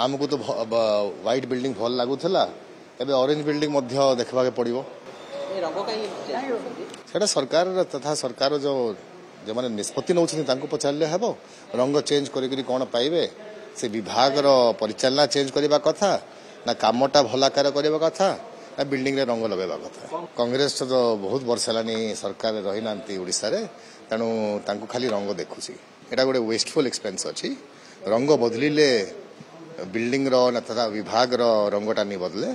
आमको तो white building भल लगुला एबे ऑरेंज बिल्डिंग देखा पड़ो सेटा सरकार तथा सरकार जो जो मैंने निष्पत्ति नौ पचारे हम रंग चेंज करी कौन पाइबे से विभाग परिचालना चेंज करने कथा ना कामटा भल आकार करने कथा ना बिल्डिंग रे रंग लगेगा कथा कांग्रेस तो बहुत वर्ष है सरकार रही ना ओडिशा रे तेणु खाली रंग देखुची एटा गोटे वेस्टफुल एक्सपेंस अच्छी रंग बदलिले बिल्डिंग तथा विभाग रंगटा नहीं बदले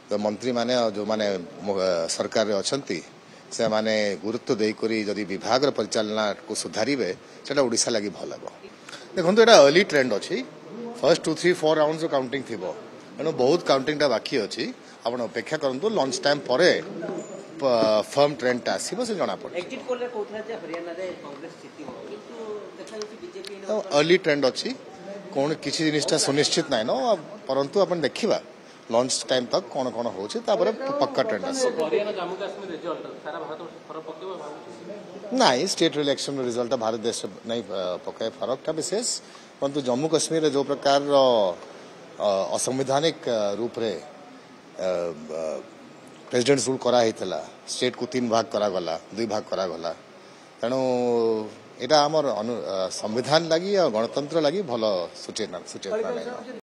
तो मंत्री माने जो माने सरकार अच्छा से माने गुरुत्व देकरी जदि विभाग परिचालना को सुधारिबे सेटा ओडिशा लागि भल हम देखो एटा अर्ली ट्रेंड अच्छी फर्स्ट 2, 3, 4 राउंड काउंटिंग थी तेणु बहुत काउंटिंग बाकी अच्छी आप अपेक्षा करूँ लंच टाइम पर फर्म ट्रेंड आसो से जना पड़े अर्ली ट्रेंड अच्छी कौन किसी जिनिसटा सुनिश्चित ना न परंतु अपन देखा लंच टाइम तक कौन कौन हो पक्का ट्रेंड नहीं स्टेट इलेक्शन रिजल्ट भारत देश नहीं पकाए फरक विशेष परंतु जम्मू कश्मीर जो प्रकार असंवैधानिक रूप रे प्रेसिडेंट रूल करा स्टेट को 3 भाग करागला 2 भाग करागला तेणु यहाँ आमर संविधान लगी और गणतंत्र लगी भल सूचना